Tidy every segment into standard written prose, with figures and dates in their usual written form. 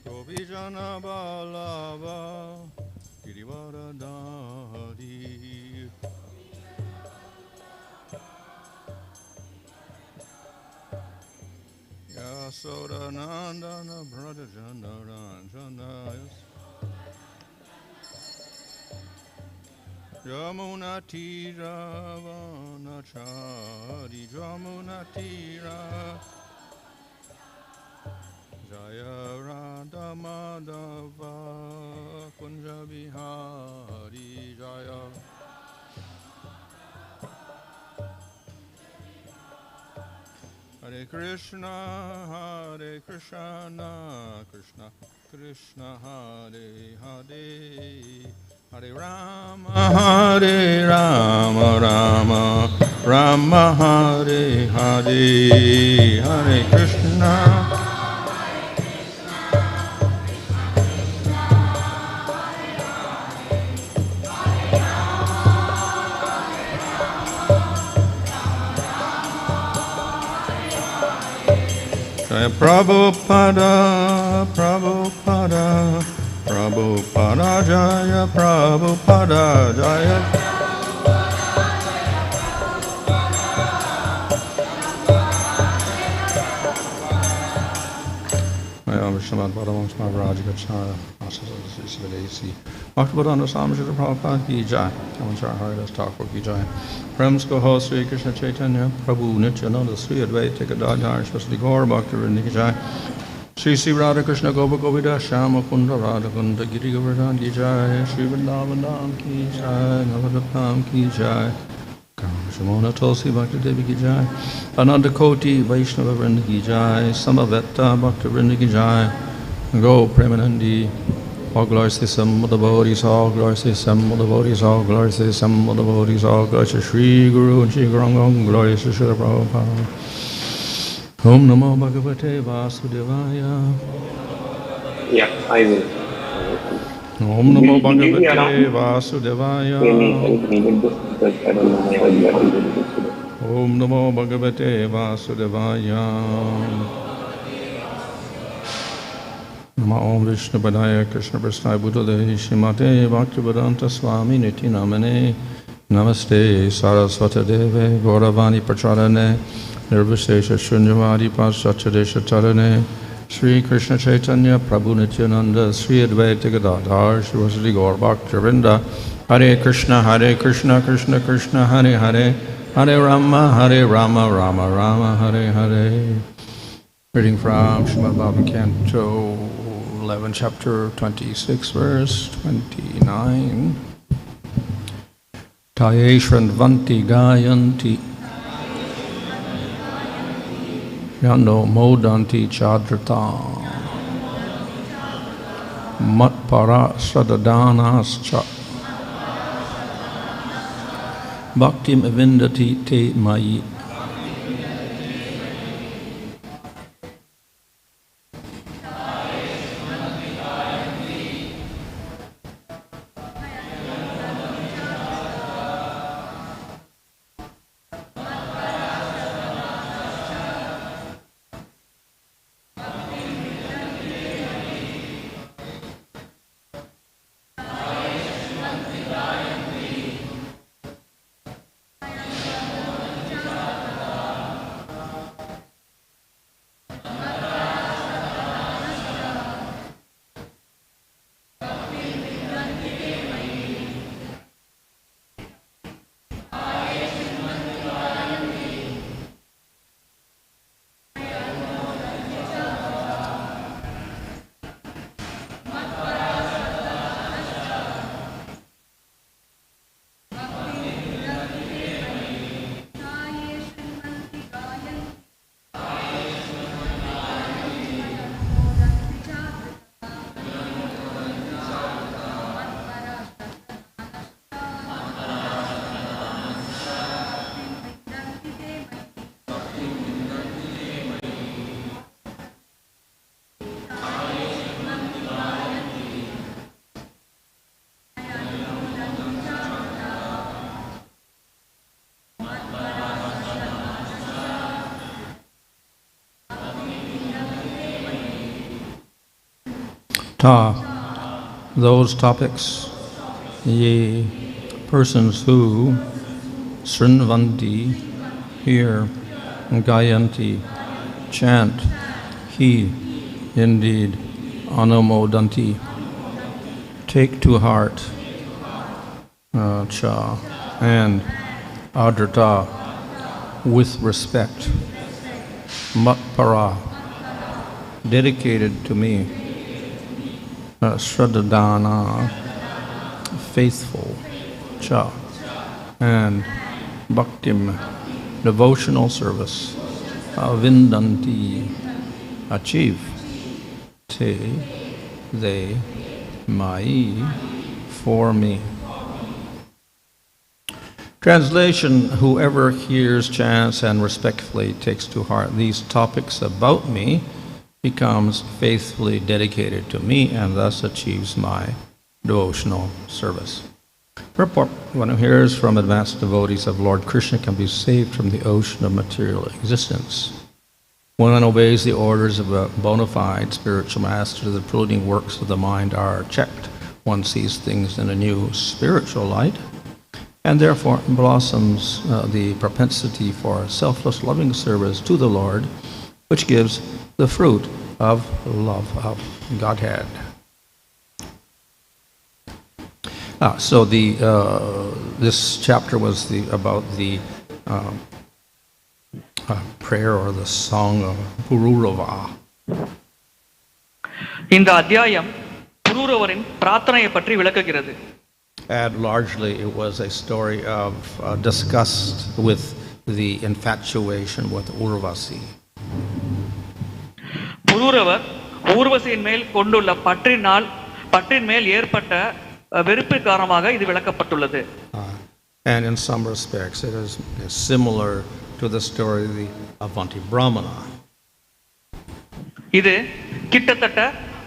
Govijana Balava Girivaradhari Yasodanandana Bradajandaranjanayas Jamunatira Vanachari Jamunatira Jaya Radha Madhava Kunja Bihari Jaya Hare Krishna Krishna Krishna Hare Hare Hare Rama Rama Rama Hare Hare Hare Krishna Jaya Prabhupada, Prabhupada, Prabhupada, Jaya Prabhupada, Jaya Maya Vishnavat Bhadavams Maharaj Gachara Asasas Svedesi Bhaktivedanta Swami Srila Prabhupada Ki Jai Avanchara Haridas Thakur Ki Jai Prem Skoho Sri Krishna Chaitanya Prabhu Nityananda Sri Advaita Gadadhar Shvasadi Gaur Bhaktivinoda Ki Jai Sri Sri Radha Krishna Gopa Govida Shama Kunda Radha Kunda Giri Govardhan Ki Jai Sri Vrindavan Ki Jai Navadvapam Ki Jai Shamona Tulsi Bhakti Devi Ki Jai Ananda Koti Vaishnava Vrinda Ki Jai Samavetta Bhakti Vrinda Ki Jai Go Premanandi All glories to some of the devotees, all glories to some of the devotees, all glories to some of the devotees, all glories to Sri Guru and Sri Gurangam, glories to Srila Prabhupada. Om Namo Bhagavate Vasudevaya. Yeah, I will. Om Namo Bhagavate Vasudevaya. Om Namo Bhagavate Vasudevaya. Nama Om Vishnu Padaya Krishna Prasthaya Bhutale Shrimate Bhaktivedanta Swami Niti Namane Namaste Saraswata Deve Gauravani Pracharane Nirvishesha Śṛṇvanti Paschatchadesha Tarane Sri Krishna Chaitanya Prabhu Nityananda Sri Advaita Gadadhar Shivasadi Gaur Bhaktivinoda Hare Krishna Krishna Krishna Hare Hare Hare Rama Rama Rama Hare Hare. Reading from Srimad Bhagavatam Canto 11, chapter 26, verse 29. Taye śṛṇvanti gāyanti anumodanti cādṛtāḥ mat-parāḥ śraddadhānāś bhaktim vindanti te mayi. those topics, ye persons who śṛṇvanti, hear, gāyanti, chant, he, indeed, anumodanti, take to heart, and ādṛtāḥ, with respect, mat-parāḥ, dedicated to me, śraddadhānāś, faithful, and bhaktim, devotional service, vindanti, achieve, they, mayi, for me. Translation: whoever hears, chants, and respectfully takes to heart these topics about me becomes faithfully dedicated to me and thus achieves my devotional service. Purport: one who hears from advanced devotees of Lord Kṛṣṇa can be saved from the ocean of material existence. One obeys the orders of a bona fide spiritual master, the polluting works of the mind are checked. One sees things in a new spiritual light, and therefore blossoms the propensity for selfless loving service to the Lord, which gives the fruit of love of Godhead. So this chapter was about the prayer or the song of Pururava. இந்த அத்தியாயம் புரூரவரின் பிரார்த்தனையை பற்றி விளக்குகிறது. And largely it was a story of disgust with the infatuation with Urvasi. புரூரவர் ஊர்வசியின் மேல் கொண்டுள்ள பற்றின் மேல் ஏற்பட்ட வெறுப்பு காரணமாக இது விளக்கப்பட்டுள்ளது. And in some respects it is similar to the story of the Avanti Brahmana. இது கிட்டத்தட்ட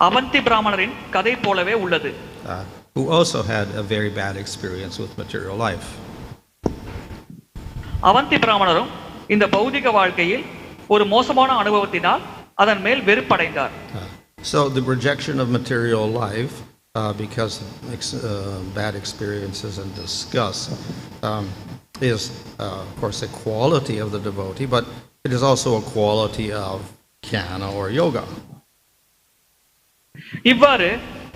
அவந்தி பிராமணரின் கதை போலவே உள்ளது. Who also had a very bad experience with material life. Avanti பிராமணரும் இந்த பௌதிக வாழ்க்கையில் ஒரு மோசமான அனுபவத்தினால் அதன் மேல் வெறுப்படைந்தார். So the rejection of material life because of bad experiences and disgust is of course a quality of the devotee, but it is also a quality of jnana or yoga. இவ்வாறு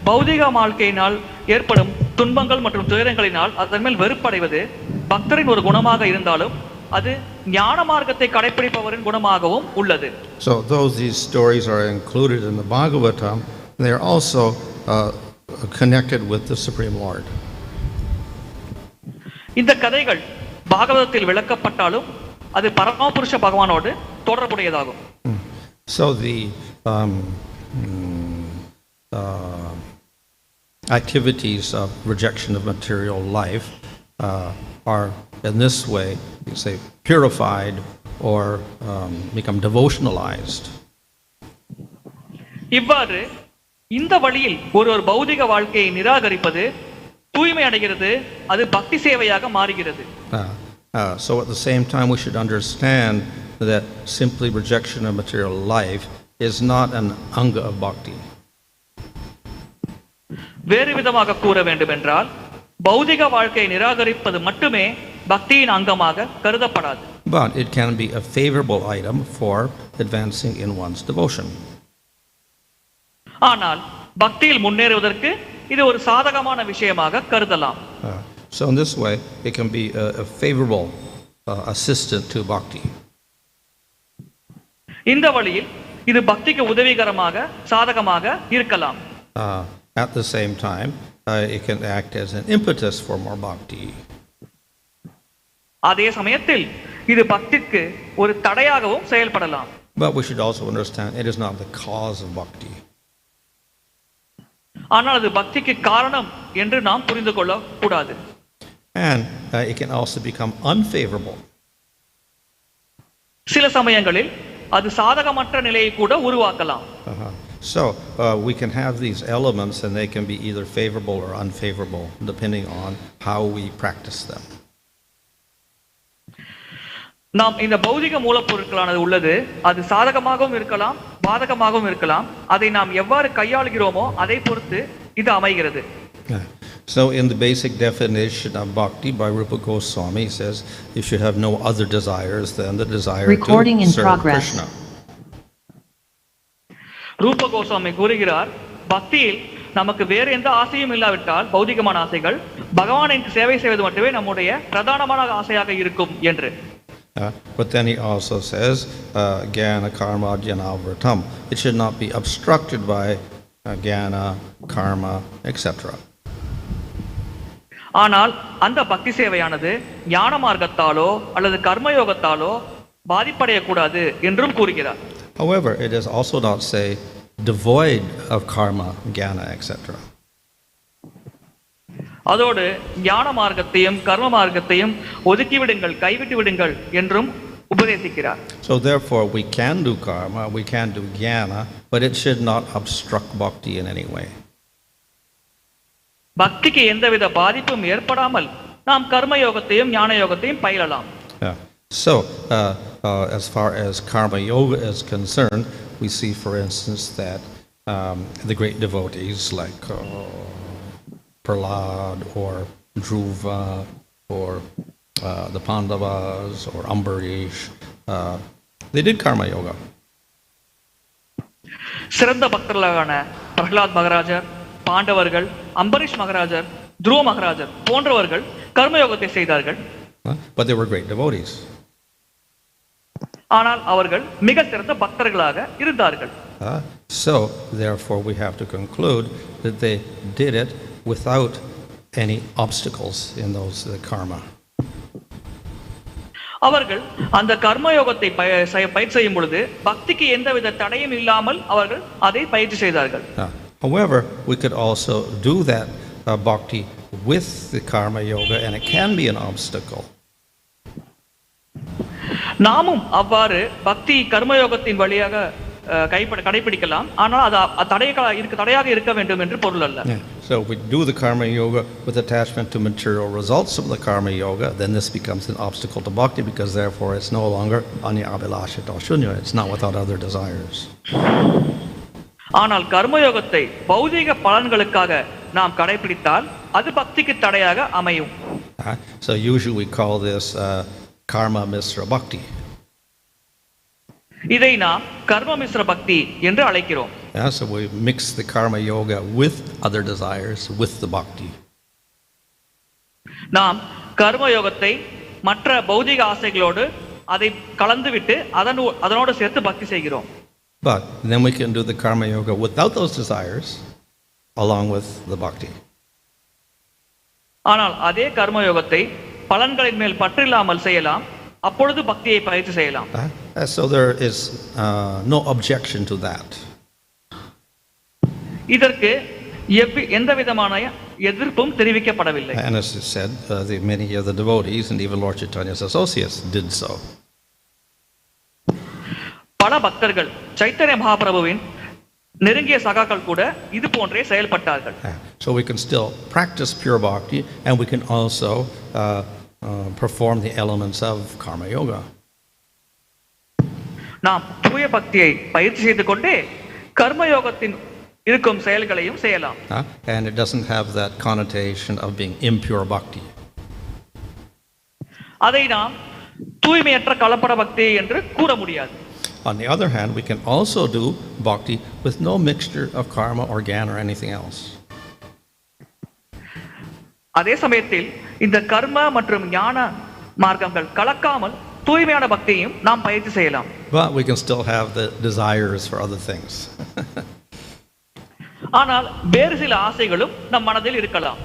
பௌதிக வாழ்க்கையினால் ஏற்படும் துன்பங்கள் மற்றும் துயரங்களினால் அதன் மேல் வெறுப்படைவது பக்தரின் ஒரு குணமாக இருந்தாலும் அது ஞான மார்க்கத்தை கடைபிடிப்பவரின் குணமாகவும் உள்ளது. So though these stories are included in the Bhagavatam, they are also connected with the Supreme Lord. இந்த கதைகள் பாகவதத்தில் விளக்கப்பட்டாலும் அது பரமபுருஷ பகவானோடு தொடர்புடையதாகும். So the activities of rejection of material life are in this way, you say, purified or become devotionalized. இவ்வாறு இந்த வழியில் ஒரு பௌதிக வாழ்க்கையை நிராகரிப்பது தூய்மை அடைகிறது, அது பக்தி சேவையாக மாறுகிறது. So at the same time we should understand that simply rejection of material life is not an anga of bhakti. வேறு விதமாக கூற வேண்டும் என்றால் பௌதிக வாழ்க்கையை நிராகரிப்பது மட்டுமே பக்தியின் அங்கமாக கருதப்படாது. But it can be a favorable item for advancing in one's devotion. ஆனால் பக்தியில் முன்னேறுவதற்கு இது ஒரு சாதகமான விஷயமாக கருதலாம். So in this way it can be a favorable assistant to bhakti. இந்த வழியில் இது பக்திக்கு உதவிகரமாக சாதகமாக இருக்கலாம். At the same time it can act as an impetus for more bhakti. அதே சமயத்தில் இது பக்திக்கு ஒரு தடையாகவும் செயல்படலாம். But we should also understand it is not the cause of bhakti. ஆனால் அது பக்திக்கு காரணம் என்று நாம் புரிந்து கொள்ள கூடாது. And it can also become unfavorable. சில சமயங்களில் அது சாதகமற்ற நிலையை கூட உருவாக்கலாம். So we can have these elements and they can be either favorable or unfavorable depending on how we practice them. நாம் இந்த பௌதிக மூலப்பொருட்களானது உள்ளது, அது சாதகமாகவும் இருக்கலாம் பாதகமாகவும் இருக்கலாம். அதை நாம் எவ்வாறு கையாளுகிறோமோ அதை பொறுத்து இது அமைகிறது. So in the basic definition of bhakti by Rupa Goswami says you should have no other desires than the desire to serve Krishna. ரூப கோஸ்வாமி கூறுகிறார், பக்தியில் நமக்கு வேறு எந்த ஆசையும் இல்லாவிட்டால் பௌதிகமான ஆசைகள் பகவானுக்கு சேவை செய்வது மட்டுமே நம்முடைய பிரதானமான ஆசையாக இருக்கும் என்று. But then he also says jnana karma jnanavritam. It should not be obstructed by jnana, karma, etc. ஆனால் அந்த பக்தி சேவையானது ஞான மார்க்கத்தாலோ அல்லது கர்மயோகத்தாலோ பாதிப்படையக்கூடாது என்றும் கூறுகிறார். However, it is also not say devoid of karma, jnana, etc. அதோடு ஞான மார்க்கத்தையும் கர்ம மார்க்கத்தையும் ஒதுக்கிவிடுங்கள், கைவிட்டு விடுங்கள் என்றும் உபதேசிக்கிறார். So therefore we can do karma, we can do jnana, but it should not obstruct bhakti in any way. பக்திக்கு எந்தவித பாதிப்பும் ஏற்படாமல் நாம் கர்ம யோகத்தையும் ஞான யோகத்தையும் பயிலலாம். So as far as karma yoga is concerned, we see for instance that the great devotees like Prahlad or Dhruva or the Pandavas or Ambarish, they did karma yoga. சிறந்த பக்தர்களான பிரஹ்லாத் மகாராஜர், பாண்டவர்கள், அம்பரீஷ் மகாராஜர், துருவ மகாராஜர் போன்றவர்கள் கர்மயோகத்தை செய்தார்கள். But they were great devotees. ஆனால் அவர்கள் மிக சிறந்த பக்தர்களாக இருந்தார்கள். So therefore we have to conclude that they did it without any obstacles in those karma. அவர்கள் அந்த கர்மயோகத்தை பயிற்சி செய்யும் பொழுது பக்திக்கு எந்தவித தடையும் இல்லாமல் அவர்கள் அதை பயிற்சி செய்தார்கள். However, we could also do that bhakti with the karma yoga and it can be an obstacle. நாமும் அவ்வாறு பக்தி கர்மயோகத்தின் வழியாக கடைபிடிக்கலாம், ஆனால் அது தடையாக இருக்க வேண்டும் என்று பொருள் அல்ல. So if we do the karma yoga with attachment to material results of the karma yoga, then this becomes an obstacle to bhakti because therefore it's no longer anya abhilasha shunya, it's not without other desires. ஆனால் கர்மயோகத்தை பௌதிக பலன்களுக்காக நாம் கடைபிடித்தால் அது பக்திக்கு தடையாக அமையும். So usually we call this karma misra bhakti. இதை நாம் கர்ம மிஸ்ர பக்தி என்று அழைக்கிறோம். So we mix the karma yoga with other desires with the bhakti. நாம் கர்ம யோகத்தை மற்ற பௌதிக ஆசைகளோடு அதை கலந்துவிட்டு அதனோடு சேர்த்து பக்தி செய்கிறோம். But then we can do the karma yoga without those desires along with the bhakti. ஆனால் அதே கர்ம யோகத்தை பலன்களின் மேல் பற்றில்லாமல் செய்யலாம், அப்பொழுது பக்தியை பயிற்சி செய்யலாம். So there is no objection to that. இதற்கு எந்த விதமான எதிர்ப்பும் தெரிவிக்கப்படவில்லை. And as it said, many of the devotees and even Lord Chaitanya's associates did so. பல பக்தர்கள் சைத்தன்ய மகாபிரபுவின் நெருங்கிய சகாக்கள் கூட இது போன்றே செயல்பட்டார்கள். So we can still practice pure bhakti and we can also perform the elements of karma yoga. நாம் தூய பக்தியை பயிற்சி செய்து கொண்டே கர்ம யோகத்தின் இருக்கும் செயல்களையும் செய்யலாம். And it doesn't have that connotation of being impure bhakti. அதை நாம் தூய்மையற்ற கலப்பட பக்தி என்று கூற முடியாது. On the other hand, we can also do bhakti with no mixture of karma or jnana or anything else. அதே சமயத்தில் இந்த கர்ம மற்றும் ஞான மார்க்கங்கள் கலக்காமல் தூய்மையான பக்தியையும் நாம் பயிற்சி செய்யலாம். But we can still have the desires for other things. ஆனால் வேறு சில ஆசைகளும் நம் மனதில் இருக்கலாம்.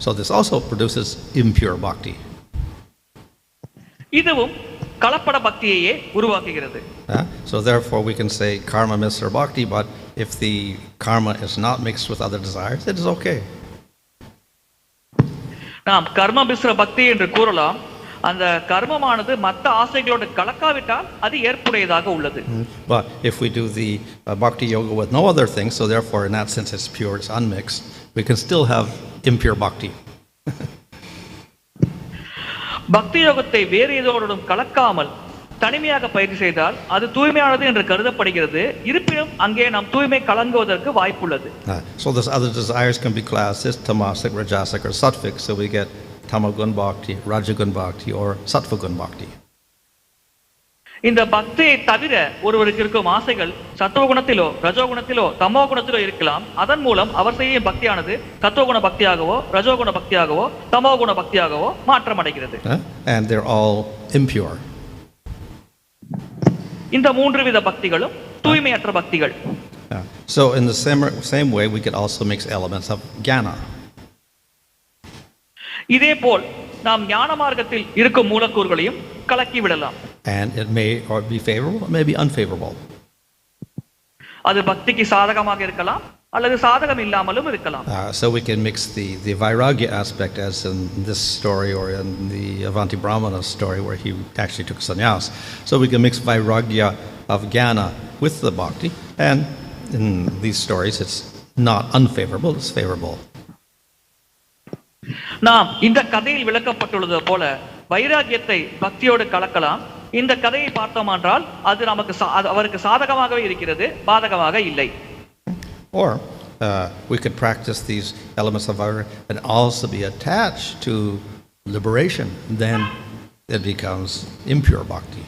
So this also produces impure bhakti. இதுவும் கலப்பட பக்தியையே உருவாக்குகிறது. So therefore we can say karma misra bhakti, but if the karma is not mixed with other desires, it is okay. நாம் கர்ம மிஸ்ர பக்தி என்று கூறலாம். அந்த கர்மமானது மற்ற ஆசைகளோடு கலக்காவிட்டால் அது ஏற்புடையதாக உள்ளது. But if we do the bhakti yoga with no other things, so therefore in that sense it's pure, it's unmixed, we can still have impure bhakti. பக்தி யோகத்தை வேறு ஏதோடும் கலக்காமல் தனிமையாக பயிற்சி செய்தால் அது தூய்மையானது என்று கருதப்படுகிறது. இருப்பினும் அங்கே நாம் தூய்மை கலங்குவதற்கு வாய்ப்புள்ளது. So those other desires can be classed as tamasic, rajasic or sattvic. So we get tamagun bhakti, rajagun bhakti or sattvagun bhakti. இந்த பக்தியை தவிர ஒருவருக்கு இருக்கும் ஆசைகள் சத்துவகுணத்திலோ ரஜோகுணத்திலோ தமோ குணத்திலோ இருக்கலாம். அதன் மூலம் அவர் செய்யும் பக்தியானது சத்துவகுண பக்தியாகவோ ரஜோகுண பக்தியாகவோ தமோ குண பக்தியாகவோ மாற்றமடைகிறது. And they're all impure. இந்த மூன்று வித பக்திகளும் தூய்மையற்ற பக்திகள். So in the same way we could also mix elements of jnana. இதேபோல் நாம் ஞான மார்க்கத்தில் இருக்கும் மூலக்கூறுகளையும் கலக்கி விடலாம். And it may or be favorable, it may be unfavorable. அது பக்திக்கு சாதகமாக இருக்கலாம் அல்லது சாதகம் இல்லாமலும் இருக்கலாம். So we can mix the vairagya aspect as in this story or in the Avanti Brahmana story where he actually took sannyas. So we can mix vairagya of jnana with the bhakti, and in these stories it's not unfavorable, it's favorable. நாம் இந்த கதையில் விளக்கப்பட்டுள்ளது போல வைராகியத்தை பக்தியோடு கலக்கலாம். இந்த கதையை பார்த்தோமானால் அது நமக்கு அவருக்கு சாதகமாகவே இருக்கிறது, பாதகமாக இல்லை. Or we could practice these elements of vairagya and also be attached to liberation. Then it becomes impure bhakti.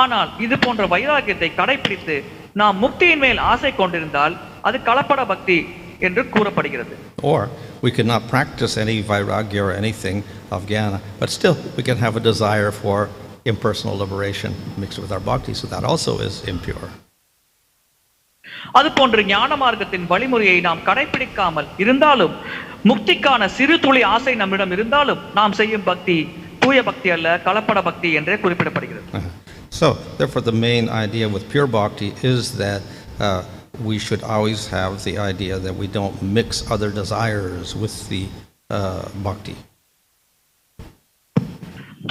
ஆனால் இது போன்ற வைராகியத்தை கடைபிடித்து நாம் முக்தியின் மேல் ஆசை கொண்டிருந்தால் அது கலப்பட பக்தி என்று கூறப்படுகிறது. Or we could not practice any vairagya or anything of jnana, but still we can have a desire for impersonal liberation mixed with our bhakti, so that also is impure. அதுபோன்று ஞான மார்க்கத்தின் வழிமுறையை நாம் கடைபிடிக்காமல் இருந்தாலும் முக்திக்கான சிறு துளி ஆசை நம்மிடம் இருந்தாலும் நாம் செய்யும் பக்தி தூய பக்தி அல்ல, கலப்பட பக்தி என்றே குறிப்பிடப்படுகிறது. So therefore the main idea with pure bhakti is that we should always have the idea that we don't mix other desires with the bhakti.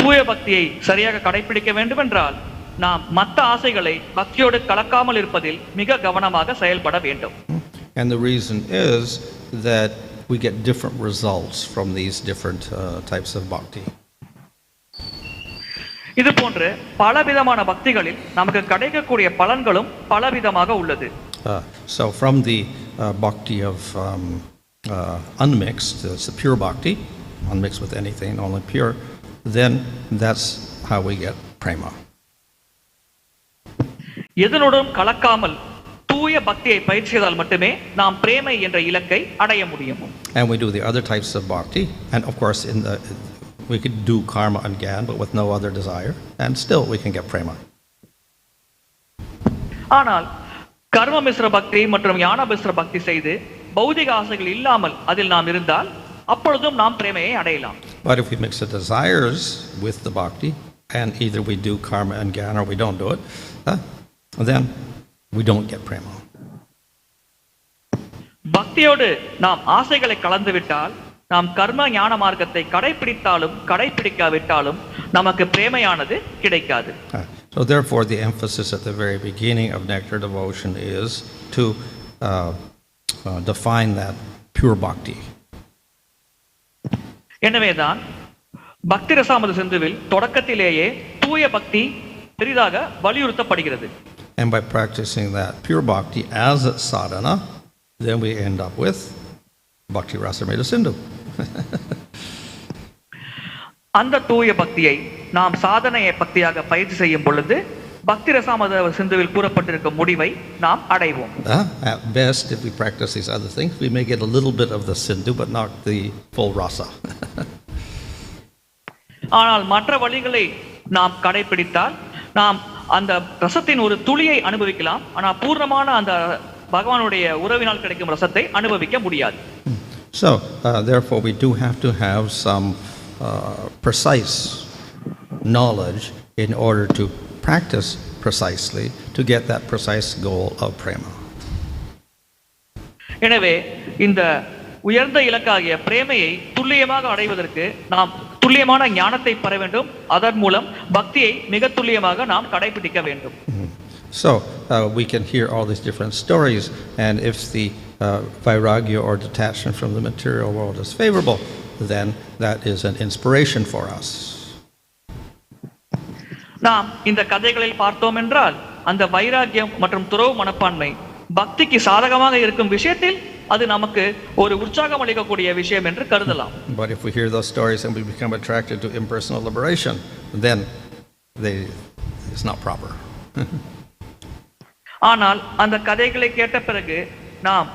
தூய பக்தியை சரியாக கடைபிடிக்க வேண்டும் என்றால் நாம் மற்ற ஆசைகளை பக்தியோடு கலக்காமல் இருப்பதில் மிக கவனமாக செயல்பட வேண்டும். And the reason is that we get different results from these different types of bhakti. இது போன்று பலவிதமான பக்திகளில் நமக்கு கிடைக்கக்கூடிய பலன்களும் பலவிதமாக உள்ளது. So from the bhakti of unmixed, it's a pure bhakti, unmixed with anything, only pure, then that's how we get prema. எதனுடன் கலக்காமல் தூய பக்தியை பயிற்சி செய்தால் மட்டுமே நாம் பிரேமை என்ற இலக்கை அடைய முடியும். And we do the other types of bhakti, and of course we could do karma and gyan, but with no other desire, and still we can get prema. ஆனால் கர்ம மிஸ்ர பக்தி மற்றும் ஞான மிஸ்ர பக்தி செய்து பௌதிக ஆசைகள் இல்லாமல் அதில் நாம் இருந்தால் அப்பொழுதும் நாம் பிரேமையை அடையலாம். But if we mix the desires with the bhakti, and either we do karma and gyan or we don't do it, then we don't get prema. பக்தியோடு நாம் ஆசைகளை கலந்துவிட்டால் நாம் கர்ம ஞான மார்க்கத்தை கடைபிடித்தாலும் கடைபிடிக்காவிட்டாலும் நமக்கு பிரேமையானது கிடைக்காது. So therefore the emphasis at the very beginning of nectar devotion is to define that pure bhakti. எனவேதான் பக்தி ரசாமத சிந்துவில் தொடக்கத்திலேயே தூய பக்தி பெரிதாக வலியுறுத்தப்படுகிறது. And by practicing that pure bhakti as a sadhana, then we end up with bhakti rasamrita sindhu. அந்த தூய பக்தியை நாம் சாதனையை பக்தியாக பயிற்சி செய்யும் பொழுது பக்தி ரசாமத சிந்துவில் கூறப்பட்டிருக்கும் முடிவை நாம் அடைவோம். At best, if we practice these other things, we may get a little bit of the sindhu, but not the full rasa. ஆனால் மற்ற வழிகளை நாம் கடைபிடித்தால் நாம் அந்த ரசத்தின் ஒரு துளியை அனுபவிக்கலாம், ஆனால் பூர்ணமான அந்த பகவானுடைய உறவினால் கிடைக்கும் ரசத்தை அனுபவிக்க முடியாது. So therefore we do have to have some precise knowledge in order to practice precisely to get that precise goal of prema. எனவே இந்த உயர்ந்த இலக்காகிய பிரேமையை துல்லியமாக அடைவதற்கு நாம் துல்லியமான ஞானத்தை பெற வேண்டும். அதன் மூலம் பக்தியை மிக துல்லியமாக நாம் கடைபிடிக்க வேண்டும். So we can hear all these different stories, and if the vairagya or detachment from the material world is favorable, then that is an inspiration for us. நாம் இந்த கதைகளில் பார்த்தோம் என்றால் அந்த வைராக்கியம் மற்றும் துறவு மனப்பான்மை பக்திக்கு சாதகமாக இருக்கும் விஷயத்தில் அது நமக்கு ஒரு உற்சாகம் அளிக்கக்கூடிய விஷயம் என்று கருதலாம். But if we hear those stories and we become attracted to impersonal liberation, then it's not proper. ஆனால் அந்த கதைகளை கேட்ட பிறகு நாம்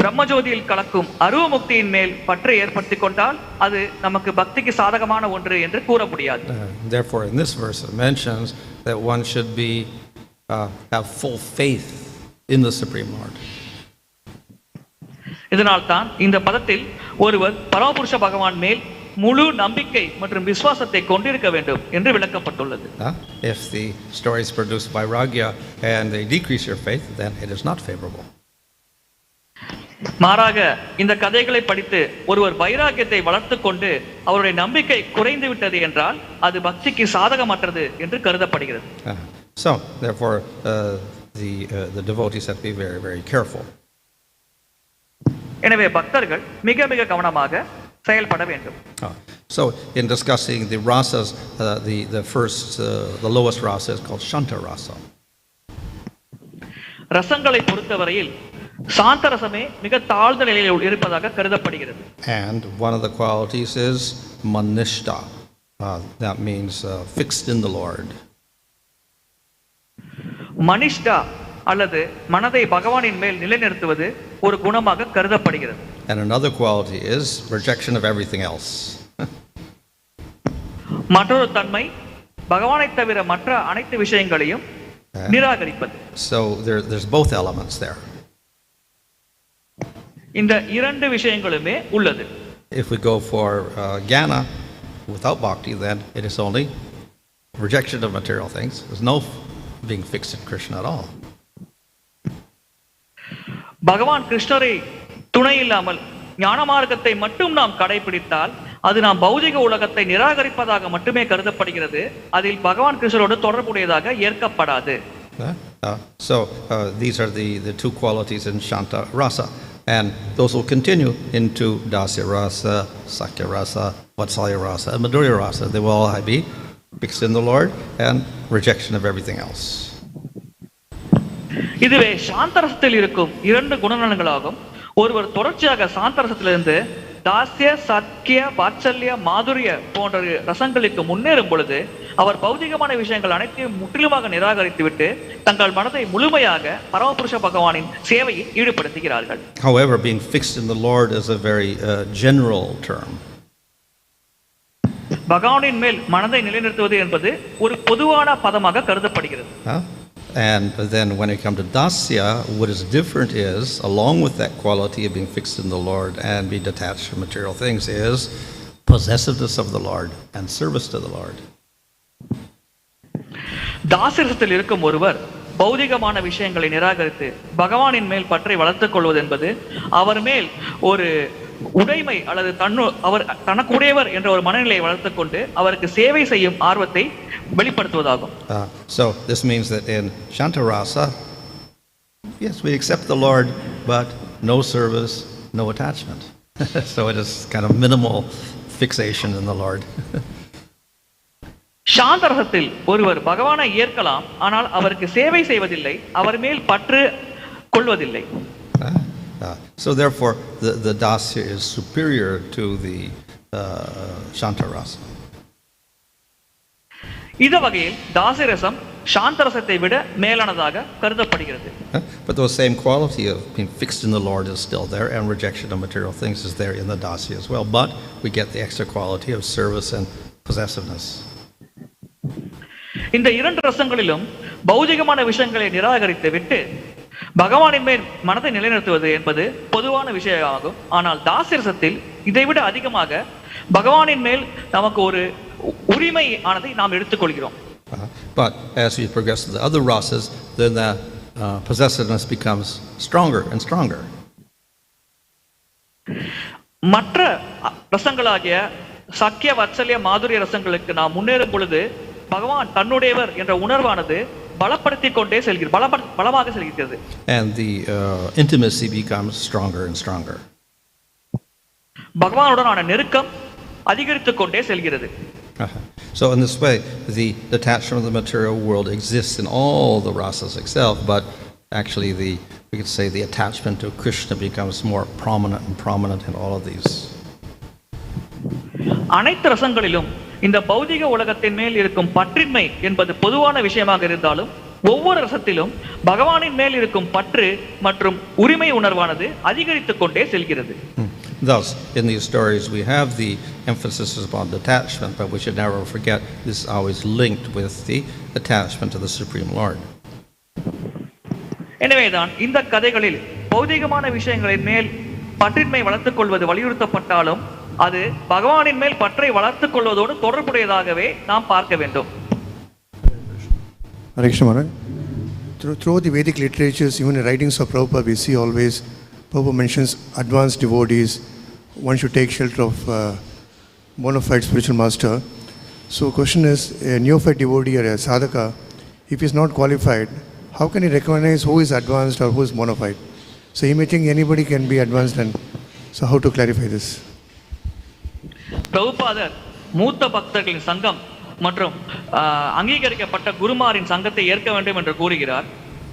பிரம்மஜோதியில் கலக்கும் அருவ முக்தியின் மேல் பற்றை ஏற்படுத்திக் கொண்டால் அது நமக்கு பக்திக்கு சாதகமான ஒன்று என்று கூற முடியாது. Therefore, in this verse it mentions that one should have full faith in the Supreme Lord. இதனால் தான் இந்த பதத்தில் ஒருவர் பரமபுருஷ பகவான் மேல் முழு நம்பிக்கை மற்றும் விசுவாசத்தை கொண்டிருக்க வேண்டும் என்று விளக்கப்பட்டுள்ளது. If the story is produced by Ragya and they decrease your faith, then it is not favorable. மாறாக இந்த கதைகளை படித்து ஒருவர் வைராக்கியத்தை வளர்த்துக் கொண்டு அவருடைய நம்பிக்கை குறைந்து விட்டது என்றால் அது பக்திக்கு சாதகமற்றது என்று கருதப்படுகிறது. So, therefore, the devotees have to be very, very careful. எனவே பக்தர்கள் மிக மிக கவனமாக செயல்பட வேண்டும். So, in discussing the rasas, the lowest rasa is called shanta rasa. ரசங்களை பொறுத்தவரையில் சாந்த ரசமே மிக தாழ்ந்த நிலையில் இருப்பதாக கருதப்படுகிறது. And one of the qualities is manishta. That means fixed in the Lord. மனிஷ்டா அல்லது மனதை பகவானின் மேல் நிலைநிறுத்துவது ஒரு குணமாக கருதப்படுகிறது. And another quality is rejection of everything else. மற்றொரு தன்மை பகவானை தவிர மற்ற அனைத்து விஷயங்களையும் நிராகரிப்பது. So there's both elements there. இந்த இரண்டு விஷயங்களுமே உள்ளது. If we go for jnana without bhakti, then it is only rejection of material things. There's no being fixed in Krishna at all. பகவான் கிருஷ்ணரை துணை இல்லாமல் ஞான மார்க்கத்தை மட்டும் நாம் கடைபிடித்தால் அது நாம் பௌதிக உலகத்தை நிராகரிப்பதாக மட்டுமே கருதப்படுகிறது. அதில் பகவான் கிருஷ்ணரோடு தொடர்புடையதாக ஏற்கப்படாது. So these are the two qualities in shanta rasa, and those will continue into dasya rasa, sakya rasa, vatsalya rasa, and madhurya rasa. They will all be fixed in the Lord and rejection of everything else. இதுவே சாந்தரசத்தில் இருக்கும் இரண்டு குணநலன்களாகும். ஒருவர் தொடர்ச்சியாக சாந்தரசத்திலிருந்து தாஸ்ய, சத்ய, வாத்சல்ய, மாதுரிய போன்ற ரசங்களுக்கு முன்னேறும் பொழுது அவர் பௌதிகமான விஷயங்கள் அனைத்தையும் முற்றிலுமாக நிராகரித்துவிட்டு தங்கள் மனதை முழுமையாக பரமபுருஷ பகவானின் சேவையில் ஈடுபடுத்துகிறார்கள். However, being fixed in the Lord is a very general term. பகவானின் மேல் மனதை நிலைநிறுத்துவது என்பது ஒரு பொதுவான பதமாக கருதப்படுகிறது. And then when it comes to dasya, what is different is, along with that quality of being fixed in the Lord and be detached from material things, is possessiveness of the Lord and service to the Lord. தாசிரத்தில் இருக்கும் ஒருவர் பௌதிகமான விஷயங்களை நிராகரித்து பகவானின் மேல் பற்றை வளர்த்துக் கொள்வது என்பது அவர் மேல் ஒரு உடைமை அல்லது அவர் தனக்குடையவர் என்ற ஒரு மனநிலையை வளர்த்துக் கொண்டு அவருக்கு சேவை செய்யும் ஆர்வத்தை வெளிப்படுத்துவதாகும். So this means that in shanta rasa, yes, we accept the Lord, but no service, no attachment. So it is kind of minimal fixation in the Lord. சாந்த ரசத்தில் ஒருவர் பகவானை ஏற்கலாம், ஆனால் அவருக்கு சேவை செய்வதில்லை, அவர் மேல் பற்று கொள்வதில்லை. So therefore the dasya is superior to the shanta rasa. இந்த வகையில் தாசிரசம் சாந்தரசத்தை விட மேலானதாக கருதப்படுகிறது. But the same quality of being fixed in the Lord is still there, and rejection of material things is there in the dasya as well. But we get the extra quality of service and possessiveness. இந்த இரண்டு ரசங்களிலும் பௌதிகமான விஷயங்களை நிராகரித்து விட்டு பகவானின் மேல் மனதை நிலைநிறுத்துவது என்பது பொதுவான விஷயமாகும். ஆனால் தாசிரசத்தில் இதைவிட அதிகமாக பகவானின் மேல் நமக்கு ஒரு உரிமை ஆனதை நாம் எடுத்துக்கொள்கிறோம். But as we progress to the other rasas, then the possessiveness becomes stronger and stronger. மற்ற ரசங்களாகிய சக்கிய, வத்சல்ய, மாதுரிய ரசங்களுக்கு நாம் முன்னேறும் பொழுது பகவான் தன்னுடையவர் என்ற உணர்வானது பலப்படுத்திக் கொண்டே பலமாக செல்கிறது. And the intimacy becomes stronger and stronger. பகவானுடனான நெருக்கம் அதிகரித்துக் கொண்டே செல்கிறது. So in this way, the detachment of the material world exists in all the rasas itself, but actually we could say the attachment to Krishna becomes more prominent and prominent in all of these. அனைத்து ரசங்களிலும் இந்த பௌதிக உலகத்தின் மேல் இருக்கும் பற்றின்மை என்பது பொதுவான விஷயமாக இருந்தாலும் ஒவ்வொரு ரசத்திலும் பகவானின் மேல் இருக்கும் பற்று மற்றும் உரிமை உணர்வானது அதிகரித்துக் கொண்டே செல்கிறது. Thus, in these stories, we have the emphasis upon detachment, but we should never forget this is always linked with the attachment to the Supreme Lord. எனவேதான் இந்த கதைகளில் பௌதிகமான விஷயங்களின் மேல் பற்றின்மை வளர்த்துக் கொள்வது வலியுறுத்தப்பட்டாலும் அது பகவானின் மேல் பற்றை வளர்த்துக் கொள்வதோடு தொடர்புடையதாகவே நாம் பார்க்க வேண்டும். Hare Krishna Maharaj. Through the Vedic literatures, even in writings of Prabhupada, we see always Prabhupada mentions advanced devotees. One should take shelter of bona fide spiritual master. So question is, a neophyte devotee or a sadhaka, if he is not qualified, how can he recognize who is advanced or who is bona fide? So he may think anybody can be advanced, and so how to clarify this? பிரபுபாதர் மூத்த பக்தர்களின் சங்கம் மற்றும் அங்கீகரிக்கப்பட்ட குருமாரின் சங்கத்தை ஏற்க வேண்டும் என்று கூறுகிறார்.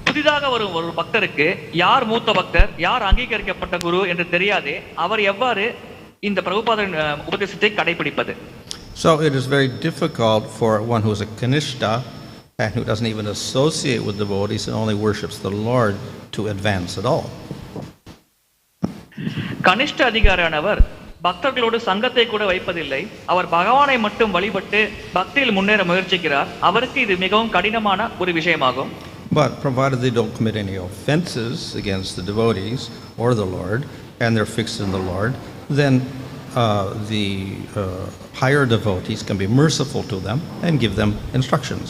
புதிதாக வரும் ஒரு பக்தருக்கு யார் மூத்த பக்தர், யார் அங்கீகரிக்கப்பட்ட குரு என்று தெரியாதே அவர் எவ்வாறு இந்த பிரபுபாதரின் உபதேசத்தை கடைபிடிப்பது? So it is very difficult for one who is a kanishta and who doesn't even associate with devotees and only worships the Lord to advance at all. கனிஷ்ட அதிகாரியானவர் பக்தர்களோடு சங்கத்தை கூட வைப்பதில்லை. அவர் பகவானை மட்டும் வழிபட்டு பக்தியில் முன்னேற முயற்சிக்கிறார். அவருக்கு இது மிகவும் கடினமான ஒரு விஷயமாகும். But provided they don't commit any offenses against the devotees or the Lord, and they're fixed in the Lord, then the higher devotees can be merciful to them and give them instructions.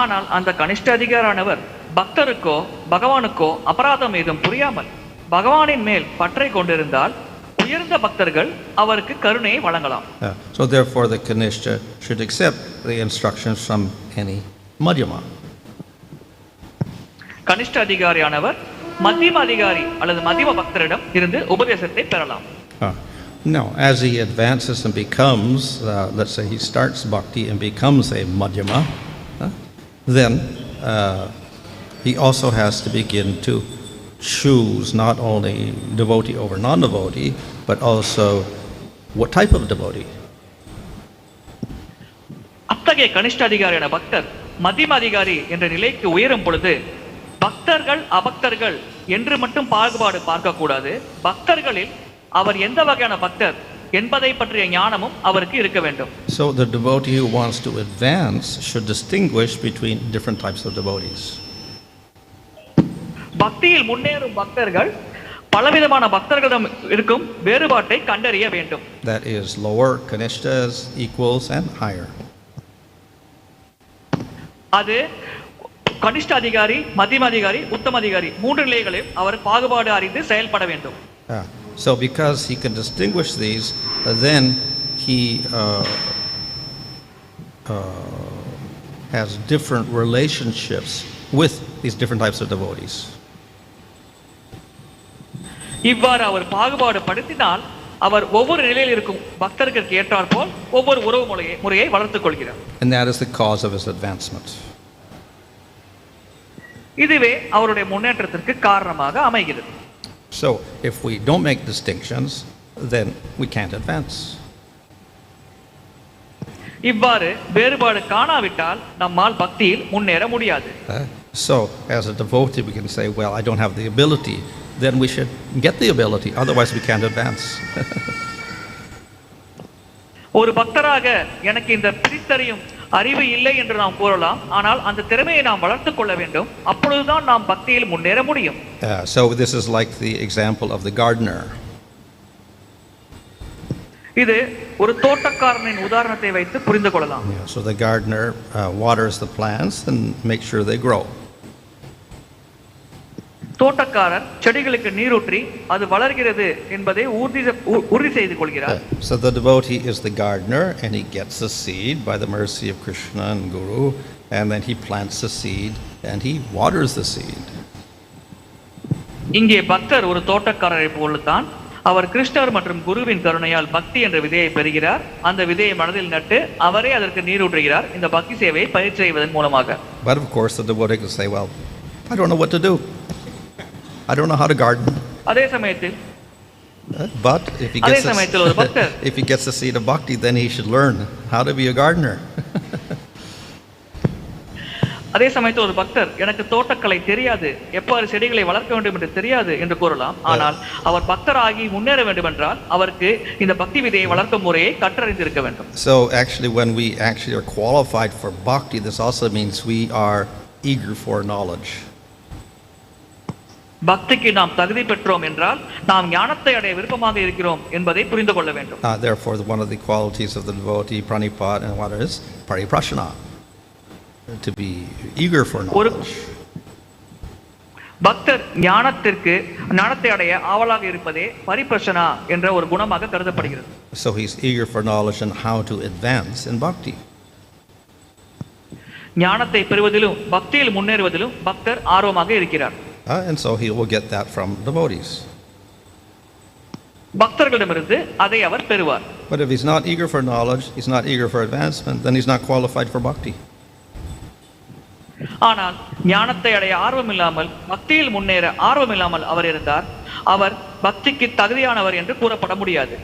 ஆனால் அந்த கனிஷ்ட அதிகாரியானவர் பக்தருக்கோ பகவானுக்கோ அபராதம் ஏதும் புரியாமல் பகவானின் மேல் பற்றை கொண்டிருந்தால் உயர்ந்த பக்தர்கள் அவருக்கு கருணையை வழங்கலாம். So therefore the kanishta should accept the instructions from any madhyama. கனிஷ்ட அதிகாரியானவர் மத்தியம அதிகாரி அல்லது மத்தியம பக்தரிடம் இருந்து உபதேசத்தை பெறலாம். Now, as he advances and becomes, let's say he starts bhakti and becomes a madhyama, then he also has to begin to choose not only devotee over non-devotee, but also what type of devotee. அத்தகைய கனிஷ்ட அதிகாரியான பக்தர் மத்தியம அதிகாரி என்ற நிலைக்கு உயரும் பொழுது பக்தர்கள் அபக்தர்கள் என்று மட்டும் பாகுபாடு பார்க்கக்கூடாது. பக்தர்களில் அவர் எந்த வகையான பக்தர் என்பதை பற்றிய ஞானமும் அவருக்கு இருக்க வேண்டும். So the devotee who wants to advance should distinguish between different types of devotees. பக்தியில் முன்னேறும் பக்தர்கள் பலவிதமான பக்தர்களிடம் இருக்கும் வேறுபாட்டை கண்டறிய வேண்டும். That is lower kanishtas, equals, and higher. அது கனிஷ்ட அதிகாரி, மத்தியம அதிகாரி, உத்தம அதிகாரி மூன்று நிலைகளில் அவர் பாகுபாடு அறிந்து செயல்பட வேண்டும். So because he can distinguish these, then he has different relationships with these different types of devotees. இவ்வாறு அவர் பாகுபாடு படுத்தினால் அவர் ஒவ்வொரு நிலையில் இருக்கும் பக்தர்களுக்கு ஏற்றாற்போல் ஒவ்வொரு உறவு முறையை வளர்த்துக் கொள்கிறார். And that is the cause of his advancement. இதுவே அவருடைய முன்னேற்றத்திற்கு காரணமாக அமைகிறது. So if we don't make distinctions, then we can't advance. இவ்வாறு வேறுபாடு காணாவிட்டால் நம்மால் பக்தியில் முன்னேற முடியாது. So as a devotee we can say, well, I don't have the ability. Then we should get the ability, otherwise we can't advance. ஒரு பக்தராக எனக்கு இந்த பிரித்தறியும் அறிவு இல்லை என்று நாம் கூறலாம். ஆனால் அந்த திறமையை நாம் வளர்த்துக் கொள்ள வேண்டும். அப்பொழுதுதான் நாம் பக்தியில் முன்னேற முடியும். So this is like the example of the gardener. இது ஒரு தோட்டக்காரனின் உதாரணத்தை வைத்து புரிந்து கொள்ளலாம். So the gardener waters the plants and makes sure they grow. தோட்டக்காரர் செடிகளுக்கு நீரூற்றி அது வளர்கிறது என்பதை உறுதி செய்து கொள்கிறார். So the devotee is the gardener and he gets the seed by the mercy of Krishna and Guru, and then he plants the seed and he waters the seed. இங்கே பக்தர் ஒரு தோட்டக்காரரை போலத்தான். அவர் கிருஷ்ணர் மற்றும் குருவின் கருணையால் பக்தி என்ற விதையை பெறுகிறார். அந்த விதையை மனதில் நட்டு அவரே அதற்கு நீரூற்றுகிறார். இந்த பக்தி சேவையை பயிற்சி செய்வதன் மூலமாக. But of course the devotee can say, well, I don't know what to do. I don't know how to garden. அதே சமயத்தில் But if he gets the seed of bhakti, then he should learn how to be a gardener. அதே சமயத்தில் ஒரு பக்தர் எனக்கு தோட்டக்கலை தெரியாது, எவ்வாறு செடிகளை வளர்க்க வேண்டும் என்று தெரியாது என்று கூறலாம். ஆனால் அவர் பக்தராகி முன்னேற வேண்டும் என்றால் அவருக்கு இந்த பக்தி விதையை வளர்க்கும் முறையை கற்றறிந்திருக்க வேண்டும். So actually when we actually are qualified for bhakti, this also means we are eager for knowledge. பக்திக்கு நாம் தகுதி பெற்றோம் என்றால் நாம் ஞானத்தை அடைய விருப்பமாக இருக்கிறோம் என்பதை புரிந்து கொள்ள வேண்டும். Therefore one of the qualities of the devotee pranipāt and what is pariprashana, to be eager for knowledge. பக்தர் ஞானத்தை அடைய ஆவலாக இருப்பதே பரிப்ரஷனா என்ற ஒரு குணமாக கருதப்படுகிறது. So he's eager for knowledge and how to advance in bhakti. ஞானத்தை பெறுவதிலும் பக்தியில் முன்னேறுவதிலும் பக்தர் ஆர்வமாக இருக்கிறார். And so he will get that from devotees. பக்தர்களிடமிருந்து அதை அவர் பெறுவார். But if he's not eager for knowledge, he's not eager for advancement, then he's not qualified for bhakti. ஆனால் ஞானத்தை அடைய ஆர்வம் இல்லாமல் பக்தியில் முன்னேற ஆர்வம் இல்லாமல் அவர் இருந்தார், அவர் பக்திக்கு தகுதியானவர் என்று கூறப்பட முடியாது.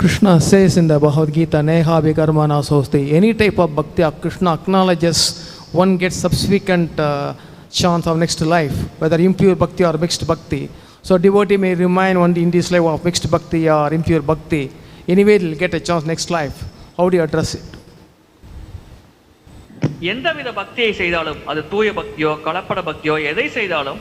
Krishna says in the Bhagavad Gita, Neha Vikarmana Sosti, any type of bhakti, Krishna acknowledges one gets subsequent chance of next life, whether impure bhakti or mixed bhakti. So devotee may remain only in this life of mixed bhakti or impure bhakti. Anyway, he will get a chance next life. How do you address it? எந்தவித பக்தியை செய்தாலும் அது தூய பக்தியோ கலப்பட பக்தியோ எதை செய்தாலும்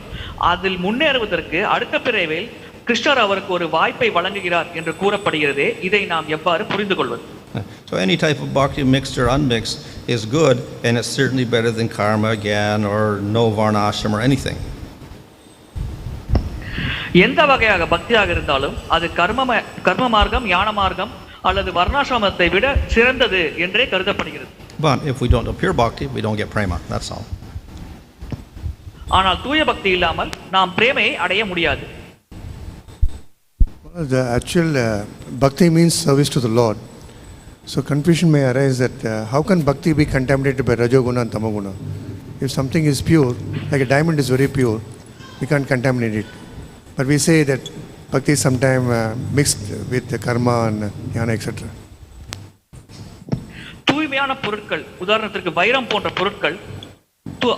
அதில் முன்னேறுவதற்கு அடுத்த பிறவியில் கிருஷ்ணர் அவருக்கு ஒரு வாய்ப்பை வழங்குகிறார் என்று கூறப்படுகிறது. இதை நாம் எவ்வாறு புரிந்து கொள்வது? So any type of bhakti, mixed or unmixed, is good, and it's certainly better than karma again or no varnashram or anything. எந்த வகையாக பக்தியாக இருந்தாலும் அது கர்ம மார்க்கம், ஞான மார்க்கம் அல்லது வர்ணாசிரமத்தை விட சிறந்தது என்றே கருதப்படுகிறது. But if we don't do pure bhakti, we don't get prema. That's all. ஆனால் தூய பக்தி இல்லாமல் நாம் பிரேமையை அடைய முடியாது. The actual bhakti means service to the Lord. So confusion may arise that how can bhakti be contaminated by rajoguna and tamoguna? If something is pure, like a diamond is very pure, we can't contaminate it. But we say that bhakti is sometimes mixed with karma and jnana, etc. தூய்மையான பொருட்கள், உதாரணத்திற்கு வைரம் போன்ற பொருட்கள்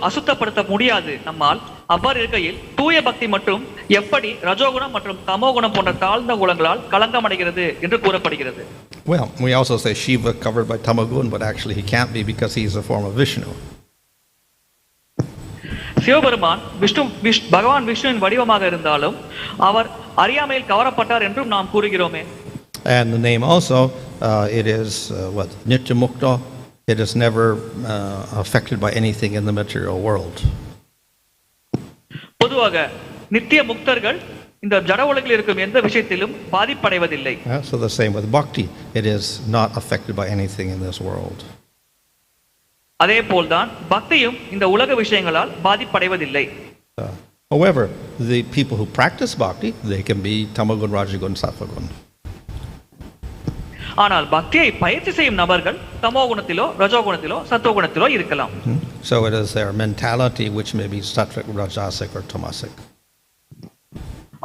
அசுத்தப்படுத்த முடியாது நம்மால். அவ்வாறு இருக்கையில் தூய பக்தி மற்றும் எப்படி ரஜோகுணம் மற்றும் தமோகுணம் போன்ற தாழ்ந்த குணங்களால் களங்கமடைகிறது என்று கூறப்படுகிறது. Well, we also say Shiva covered by tamagun, but actually he can't be because he is a form of Vishnu. Sivaperuman பகவான் விஷ்ணுவின் வடிவமாக இருந்தாலும் அவர் அறியாமையில் கவரப்பட்டார் என்றும் நாம் கூறுகிறோமே. And the name also, it is Nitya Mukta. It is never affected by anything in the material world. பொதுவாக நித்திய முக்தர்கள் இந்த ஜட உலகில் இருக்கும் எந்த விஷயத்திலும் பாதிப்படைவதில்லை. So the same with bhakti, it is not affected by anything in this world. அதே போல்தான் பக்தியும் இந்த உலக விஷயங்களால் பாதிப்படைவதில்லை. However, the people who practice bhakti, they can be tamagun, rajagun, sattvagun. ஆனால் பக்தியை பயிற்சி செய்யும் நபர்கள் தமோகுணத்திலோ ரஜோகுணத்திலோ சத்துவகுணத்திலோ இருக்கலாம். So it is their mentality which may be sattvic, rajasic or tamasic.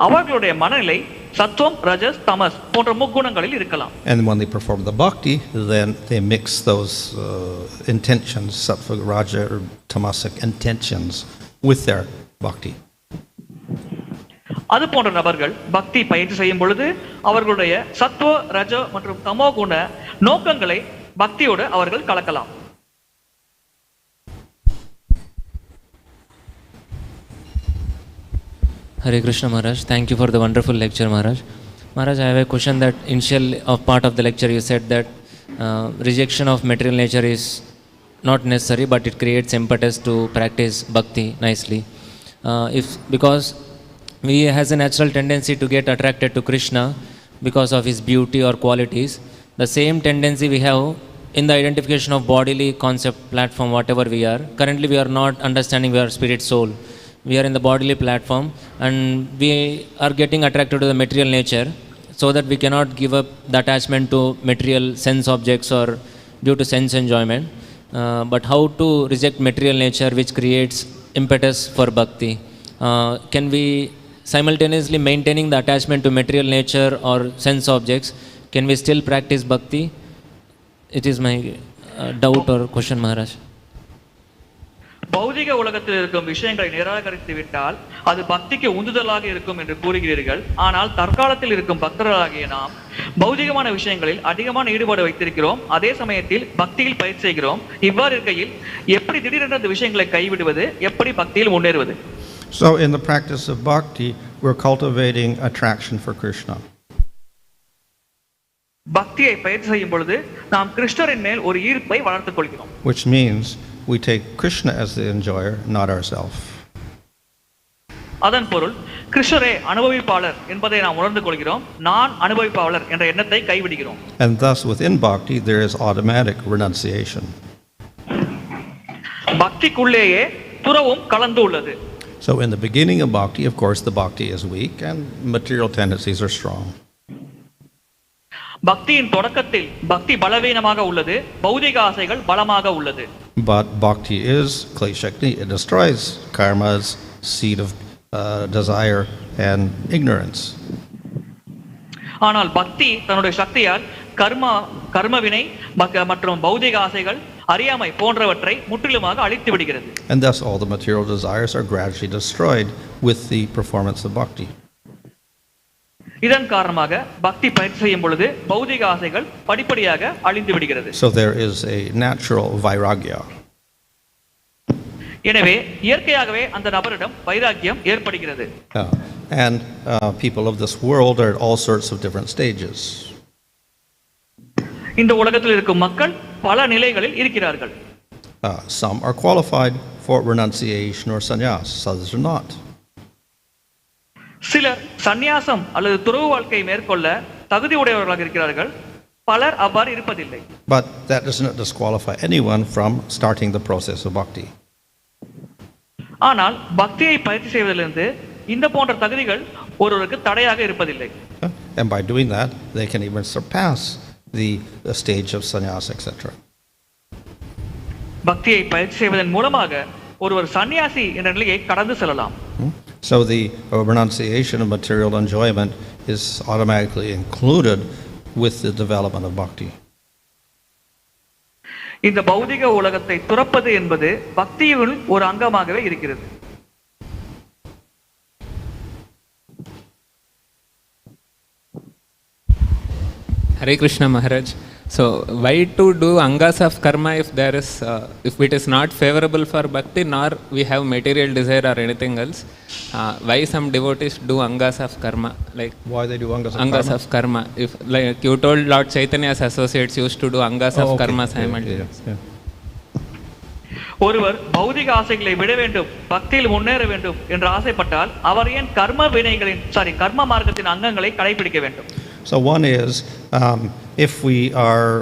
அவர்களுடைய மனநிலை சத்துவம், ரஜஸ், தமஸ் போன்ற முக்குணங்களில் இருக்கலாம். And when they perform the bhakti, then they mix those intentions, sattvic, raja or tamasic intentions with their bhakti. அது போன்ற நபர்கள் பக்தி பயிற்சி செய்யும் பொழுது அவர்களுடைய சத்துவ, ரஜ மற்றும் தமோ குண நோக்கங்களை பக்தியோடு அவர்கள் கலக்கலாம். Hare Krishna Maharaj, thank you for the wonderful lecture Maharaj. Maharaj, I have a question that initial part of the lecture you said that rejection of material nature is not necessary, but it creates impetus to practice bhakti nicely. Because we has a natural tendency to get attracted to Krishna because of his beauty or qualities. The same tendency we have in the identification of bodily concept platform, whatever we are. Currently we are not understanding we are spirit soul. we are in the bodily platform and we are getting attracted to the material nature, so that we cannot give up the attachment to material sense objects or due to sense enjoyment. But how to reject material nature which creates impetus for bhakti? Can we simultaneously maintaining the attachment to material nature or sense objects, can we still practice bhakti? It is my doubt or question, Maharaj. பௌதிக உலகத்தில் இருக்கும் விஷயங்களை நிராகரித்து விட்டால் அது பக்திக்கு உந்துதலாக இருக்கும் என்று கூறுகிறீர்கள். ஆனால் தற்காலத்தில் இருக்கும் பக்தர்களாகிய நாம் பௌதிகமான விஷயங்களில் அதிகமான ஈடுபாடு வைத்திருக்கிறோம், அதே சமயத்தில் பக்தியில் பயிற்சி செய்கிறோம். இவ்வாறு இருக்கையில் எப்படி திடீரென்று அந்த விஷயங்களை கைவிடுவது, எப்படி பக்தியில் முன்னேறுவது? So in the practice of bhakti, we're cultivating attraction for Krishna. பக்தியை பயிற்சி செய்யும் பொழுது நாம் கிருஷ்ணரின் மேல் ஒரு ஈர்ப்பை வளர்த்துக் கொள்கிறோம். Which means we take Krishna as the enjoyer, not ourselves. அதன் பொருள் கிருஷ்ணரே அனுபவிப்பாளர் என்பதை நாம் உணர்ந்து கொள்கிறோம், நான் அனுபவிப்பாளர் என்ற எண்ணத்தை கைவிடுகிறோம். And thus within bhakti there is automatic renunciation. பக்திக்குள்ளேயே துறவும் கலந்து உள்ளது. So in the beginning of bhakti, of course, the bhakti is weak and material tendencies are strong. பக்தியின் தொடக்கத்தில் பக்தி பலவீனமாக உள்ளது, பௌதிக ஆசைகள் பலமாக உள்ளது. But bhakti is kleshakti, it destroys karma's seed of desire and ignorance. ஆனால் பக்தி தன்னுடைய சக்தியால் கர்மவினை மற்றும் பௌதிக ஆசைகள், அறியாமை போன்றவற்றை முற்றிலுமாக அழித்து விடுகிறது. And thus all the material desires are gradually destroyed with the performance of bhakti. இதன் காரணமாக பக்தி பயிற்சி செய்யும் பொழுது பௌதிக ஆசைகள் படிப்படியாக அழிந்து விடுகிறது. So there is a natural vairagya. எனவே இயற்கையாகவே அந்த நபரிடம் வைராக்கியம் ஏற்படுகிறது. And people of this world are at all sorts of different stages. இந்த உலகத்தில் இருக்கும் மக்கள் பல நிலைகளில் இருக்கிறார்கள். Some are qualified for renunciation or sannyas, others are not. சிலர் சந்நியாசம் அல்லது துறவு வாழ்க்கை மேற்கொள்ள தகுதி உடையவர்களாக இருக்கிறார்கள், பலர் அவ்வாறு இருப்பதில்லை. But that does not disqualify anyone from starting the process of bhakti. ஆனால் பக்தியை பயிற்சி செய்வதிலிருந்து இந்த போன்ற தகுதிகள் ஒருவருக்கு தடையாக இருப்பதில்லை. And by doing that, they can even surpass the stage of sannyas, etc. பக்தியை பயிற்சி செய்வதன் மூலமாக ஒருவர் சன்னியாசி என்ற நிலையை கடந்து செல்லலாம். So the renunciation of material enjoyment is automatically included with the development of bhakti. இந்த பௌதிக உலகத்தை துறப்பது என்பது பக்தியின் ஒரு அங்கமாகவே இருக்கிறது. Hare Krishna Maharaj. So why to do angas of karma if there is if it is not favorable for bhakti, nor we have material desire or anything else? Why some devotees do angas of karma? Like why they do angas of karma? If like you told Lord Chaitanya's associates used to do angas of karma simultaneously. ஒருவர் பௌதிக ஆசைகளை விட வேண்டும், பக்தியில் முன்னேற வேண்டும் என்று ஆசைப்பட்டால் அவர் ஏன் கர்ம மார்க்கத்தின் அங்கங்களை கடைபிடிக்க வேண்டும்? So one is, if we are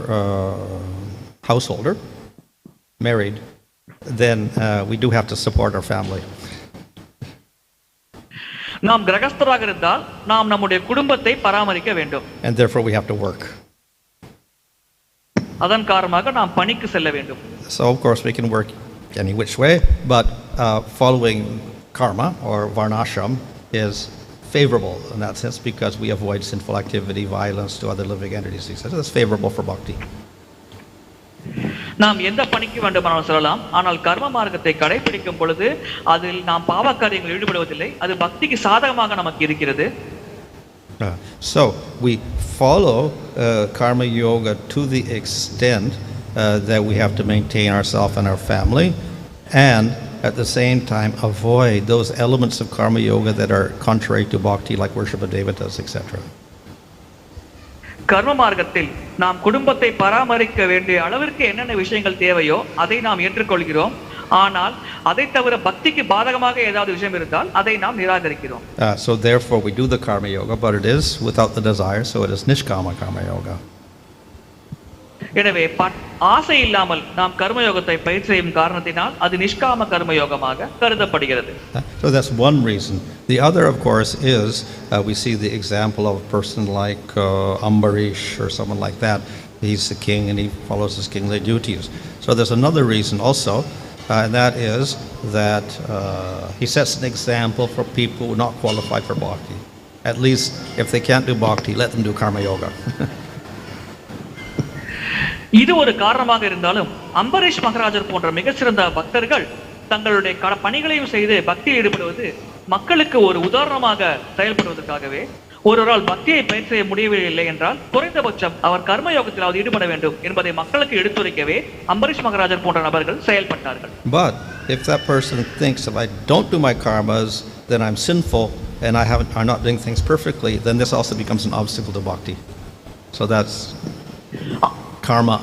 householder, married, then we do have to support our family. நாம் கிரகஸ்தராக இருந்தால் நாம் நம்முடைய குடும்பத்தை பராமரிக்க வேண்டும். And therefore we have to work. அதன் காரணமாக நாம் பணிக்கு செல்ல வேண்டும். So of course we can work any which way, but following karma or varnashram is favorable in that sense because we avoid sinful activity, violence to other living entities, etc. That's favorable for bhakti. நாம் எந்த பணிக்கு வேண்டுமானாலும் செல்லலாம், ஆனால் கர்ம மார்க்கத்தை கடைபிடிக்கும் பொழுது அதில் நாம் பாவ காரியங்களில் ஈடுபடுவதில்லை, அது பக்திக்கு சாதகமாக நமக்கு இருக்கிறது. So we follow karma yoga to the extent that we have to maintain ourselves and our family, and at the same time avoid those elements of karma yoga that are contrary to bhakti, like worship of devotees, etc. கர்ம மார்க்கத்தில் நாம் குடும்பத்தை பராமரிக்க வேண்டிய அளவிற்கு என்னென்ன விஷயங்கள் தேவையோ அதை நாம் ஏற்றுக்கொள்கிறோம், ஆனால் அதை தவிர பக்திக்கு பாதகமாக ஏதாவது விஷயம் இருந்தால் அதை நாம் நிராகரிக்கிறோம். So therefore we do the karma yoga, but it is without the desire, so it is nishkama karma yoga. எனவே ஆசை இல்லாமல் நாம் கர்மயோகத்தை பயிற்சி செய்யும் காரணத்தினால் அது நிஷ்காம கர்மயோகமாக கருதப்படுகிறது. So that's one reason. The other, of course, is we see the example of a person like Ambarish or someone like that. He's the king and he follows his kingly duties. So there's another reason also, and that is that he sets an example for people who are not qualified for bhakti. At least if they can't do bhakti, let them do karma yoga. இது ஒரு காரணமாக இருந்தாலும் அம்பரீஷ் மகாராஜர் போன்ற மிகச்சிறந்த பக்தர்கள் தங்களுடைய பணிகளையும் செய்து பக்தியில் ஈடுபடுவது மக்களுக்கு ஒரு உதாரணமாக செயல்படுவதற்காகவே ஒருவரால் பக்தியை பயிற்சி செய்ய முடியவில்லை என்றால் குறைந்தபட்சம் அவர் கர்மயோகத்திலாவது ஈடுபட வேண்டும் என்பதை மக்களுக்கு எடுத்துரைக்கவே அம்பரீஷ் மகாராஜர் போன்ற நபர்கள் செயல்பட்டார்கள். But if that person thinks if I don't do my karmas, then I'm sinful and I'm not doing things perfectly, then this also becomes an obstacle to bhakti. So that's karma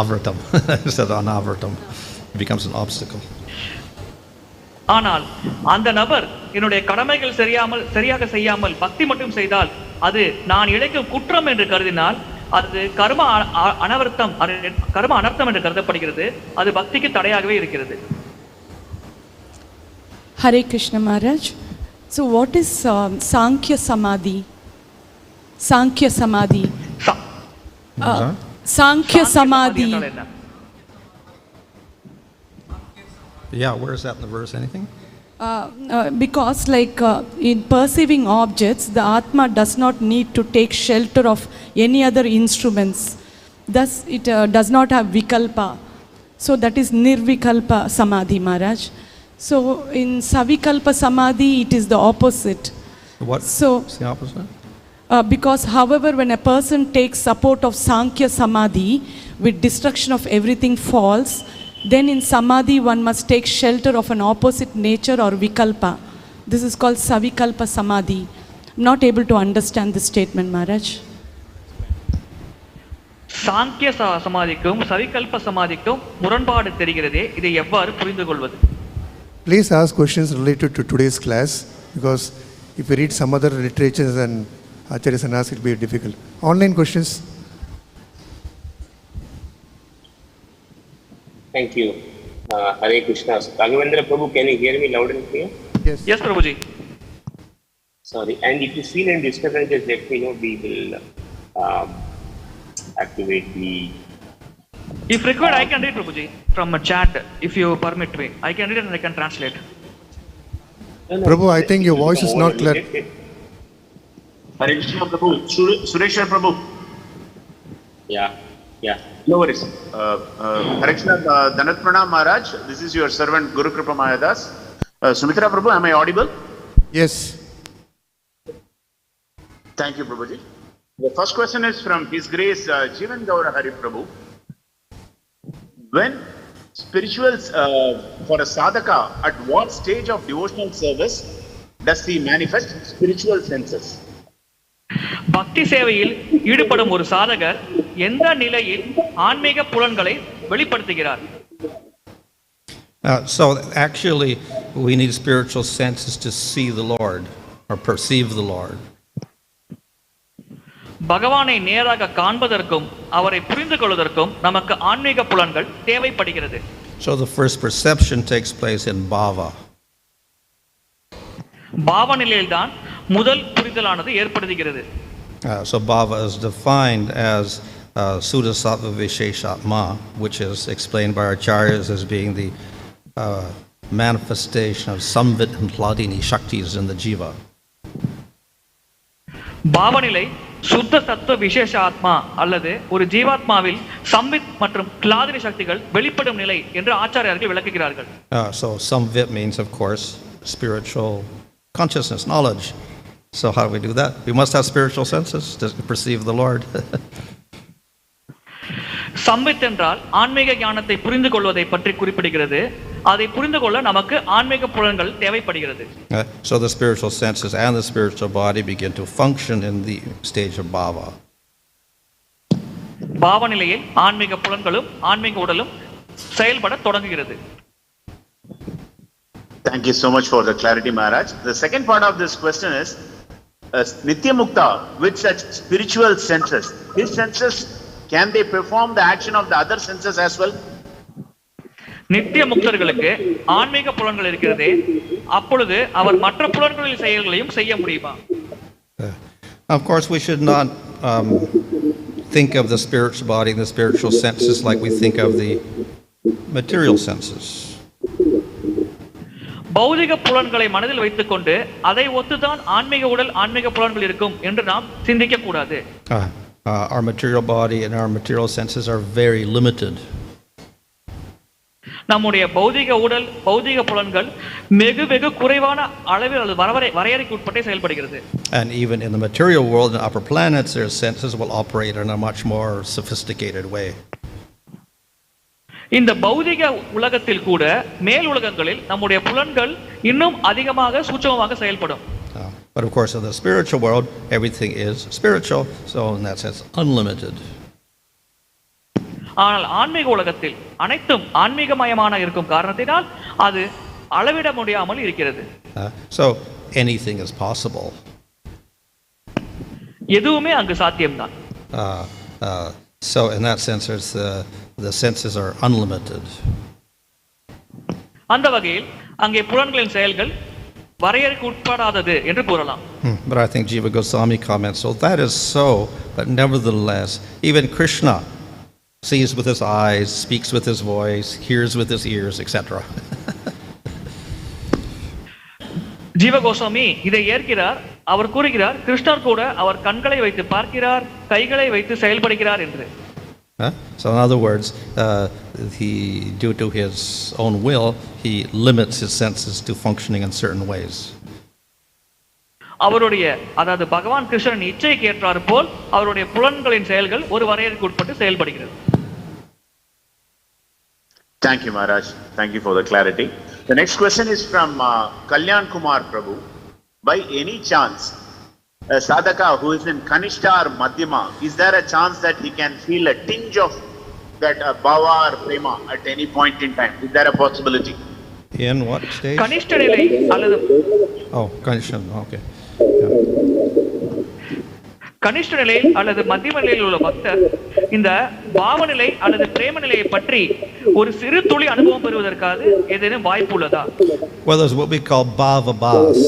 avartam instead of anavartam. It becomes an obstacle. ஆனால் அந்த நபர் என்னுடைய கடமைகள் சரியாக செய்யாமல் பக்தி மட்டும் செய்தால் அது நான் இழைக்கும் குற்றம் என்று கருதினால் அது கர்ம அனர்த்தம் என்று கருதப்படுகிறது. அது பக்திக்கு தடையாகவே இருக்கிறது. Hare Krishna Maharaj. So what is Sankhya Samadhi? Sankhya Samadhi. Sankhya Samadhi. Yeah, where is that in the verse? Anything? Because in perceiving objects, the Atma does not need to take shelter of any other instruments. Thus, it does not have vikalpa. So that is nirvikalpa samadhi, Maharaj. So in savikalpa samadhi, it is the opposite. What's the opposite? Because however, when a person takes support of Sankhya Samadhi, with destruction of everything falls, then in Samadhi one must take shelter of an opposite nature or Vikalpa. This is called Savikalpa Samadhi. Not able to understand this statement, Maharaj. சாங்கிய சமாதிக்கும் சவிகல்ப சமாதிக்கும் முரண்பாடு தெரிகிறதே, இதை எவ்வாறு புரிந்து கொள்வது? Please ask questions related to today's class, because if you read some other literatures and Acharya Sannyas, it will be difficult. Online questions. Thank you. Hare Krishna. Raghavendra Prabhu, can you hear me loud and clear? Yes, Prabhuji. Sorry. And if you feel any disturbance, just let me know. We will activate the... If required, I can read, Prabhuji, from a chat, if you permit me. I can read and I can translate. Prabhu, I think your voice is not clear. Hare Krishna Prabhu. Sureshwar Prabhu. Yeah. No worries. Hare Krishna Danat Pranam Maharaj. This is your servant Guru Kripa Mayadas. Sumitra Prabhu, am I audible? Yes. Thank you, Prabhuji. The first question is from His Grace Jivan Gaura Hari Prabhu. When spirituals, for a sadhaka, at what stage of devotional service does he manifest spiritual senses? பக்தி சேவையில் ஈடுபடும் ஒரு சாதகர் எந்த நிலையில் ஆன்மீக புலன்களை வெளிப்படுத்துகிறார்? So actually we need spiritual senses to see the Lord or perceive the Lord. பகவானை நேராக காண்பதற்கும் அவரை புரிந்து கொள்வதற்கும் நமக்கு ஆன்மீக புலன்கள் தேவைப்படுகிறது. So the first perception takes place in bhava. பாவ நிலையில்தான் முதல் புரிதலானது ஏற்படுகிறது. So bhava is defined as Suddha Sattva Visheshatma, which is explained by our acharyas as being the manifestation of samvit and hladini shaktis in the jiva. பாவநிலை சுத்த சத்துவ விசேஷ ஆத்மா அல்லது ஒரு ஜீவாத்மாவில் சம்வித் மற்றும் கிளாதினி சக்திகள் வெளிப்படும் நிலை என்று ஆச்சாரியர்கள் விளக்குகிறார்கள். So samvit means, of course, spiritual consciousness, knowledge. So how do we do that? We must have spiritual senses to perceive the Lord. சம்வித் என்றால் ஆன்மீக ஞானத்தை புரிந்து கொள்வதை பற்றி குறிப்பிடுகிறது. அதை புரிந்து கொள்ள நமக்கு ஆன்மீக புலன்கள் தேவைப்படுகிறது. So the spiritual senses and the spiritual body begin to function in the stage of bhava. பாவ நிலையில் ஆன்மீக புலன்களும் ஆன்மீக உடலும் செயல்பட தொடங்குகிறது. Thank you so much for the clarity, Maharaj. The second part of this question is, Nitya Mukta, with such spiritual senses, his senses can they perform the action of the other senses as well? நித்திய முக்தர்களுக்கு ஆன்மீக புலன்கள் இருக்கிறதே, அப்பொழுது அவர் மற்ற புலன்களின் செயல்களையும் செய்ய முடியுமா? Of course, we should not think of the spiritual body and the spiritual senses like we think of the material senses. பௌதிக புலன்களை மனதில் வைத்துக்கொண்டு அதை ஒத்துதான் ஆன்மீக உடல் ஆன்மீக புலன்கள் இருக்கும் என்று நாம் சிந்திக்க கூடாது. Our material body and our material senses are very limited. நம்முடைய பௌதிக உடல் பௌதிக புலன்கள் வெகு வெகு குறைவான அளவில் அல்லது வரையறைக்கு உட்பட்டே செயல்படுகிறது. And even in the material world and upper planets, their senses will operate in a much more sophisticated way. இந்த பௌதிக உலகத்தில் கூட மேல் உலகங்களில் நம்முடைய புலன்கள் இன்னும் அதிகமாக சூட்சமமாக செயல்படும். But of course, in the spiritual world, everything is spiritual, so in that sense, unlimited. ஆனால் ஆன்மீக உலகத்தில் அனைத்தும் ஆன்மீகமயமான இருக்கும் காரணத்தினால் அது அளவிட முடியாமல் இருக்கிறது. So anything is possible. எதுவுமே அங்கு சாத்தியம்தான். So in that sense, the senses are unlimited. அந்த வகையில் அங்கே புலன்களின் செயல்கள் வரையறைக்கு உட்படாதது என்று கூறலாம். But I think Jiva Goswami comments, so that is so, but nevertheless, even Krishna sees with his eyes, speaks with his voice, hears with his ears, etc. ஜீவ கோஸ்வாமி இதை ஏற்கிறார். அவர் கூறுகிறார், கிருஷ்ணர் கூட அவர் கண்களை வைத்து பார்க்கிறார், கைகளை வைத்து செயல்படுகிறார் என்று. So in other words, due to his own will, he limits his senses to functioning in certain ways. அவருடைய அதாவது பகவான் கிருஷ்ணன் இச்சைக்கு ஏற்றாறு போல் அவருடைய புலன்களின் செயல்கள் ஒரு வரையறைக்கு உட்பட்டு செயல்படுகிறது. Thank you, Maharaj. Thank you for the clarity. The next question is from Kalyan Kumar Prabhu. By any chance, a sadhaka who is in Kanishta or Madhyama, is there a chance that he can feel a tinge of that bhava or prema at any point in time? Is there a possibility? In what stage? கனிஷ்ட நிலை அல்லது Kanishta, okay. கனிஷ்ட நிலை அல்லது மத்தியம நிலையில் உள்ள பக்தர் இந்த பாவநிலை அல்லது பிரேம நிலையை பற்றி ஒரு சிறு துளி அனுபவம் பெறுவதற்காக ஏதேனும் வாய்ப்பு உள்ளதா? Well, there's what we call bhava bhas.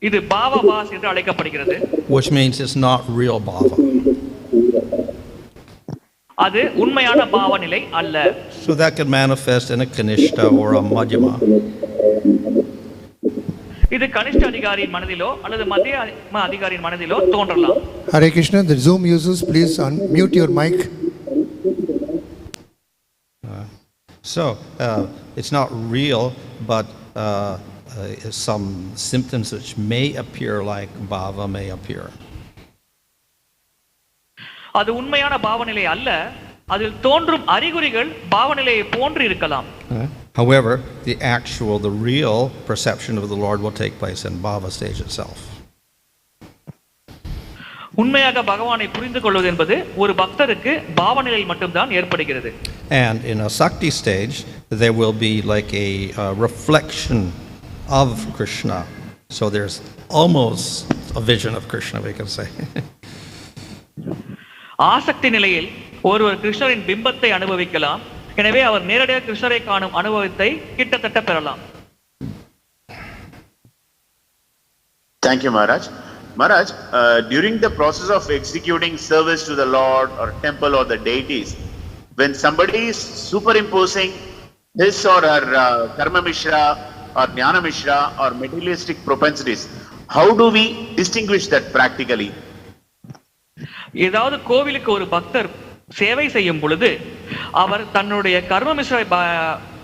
இது bhava bhas என்று அழைக்கப்படுகிறது. Which means it's not real bhava. அது உண்மையான பாவநிலை அல்ல. So that can manifest in a kanishta or a madhyama. இது கனிஷ்ட அதிகாரியின் மனதிலோ அல்லது மத்திய அதிகாரியின் மனதிலோ தோன்றலாம். Hare Krishna, the Zoom users, please unmute your mic. So it's not real, but some symptoms which may appear like bhava may appear. அது உண்மையான பாவநிலை அல்ல, அதில் தோன்றும் அறிகுறிகள் பாவநிலையை போன்று இருக்கலாம். However, the real perception of the Lord will take place in bhava stage itself. உண்மையாக பகவானை புரிந்து கொள்வது என்பது ஒரு பக்தருக்கு பாவநிலையில் மட்டும்தான் ஏற்படுகிறது. And in a sakti stage, there will be like a reflection of Krishna. So there's almost a vision of Krishna, we can say. ஆசக்தி நிலையில் ஒருவர் கிருஷ்ணரின் பிம்பத்தை அனுபவிக்கலாம். எனவே அவர் நேரடியாக கிருஷ்ணரை காணும் அனுபவத்தை கிட்டத்தட்ட பெறலாம். Thank you, Maharaj. Maharaj, during the process of executing service to the Lord or temple or the deities, when somebody is superimposing his or her karma mishra or jnana mishra or materialistic propensities, how do we distinguish that practically? ஏதாவது கோவிலுக்கு ஒரு பக்தர் சேவை செய்யும் பொழுது அவர் தன்னுடைய கர்ம மிஸ்ர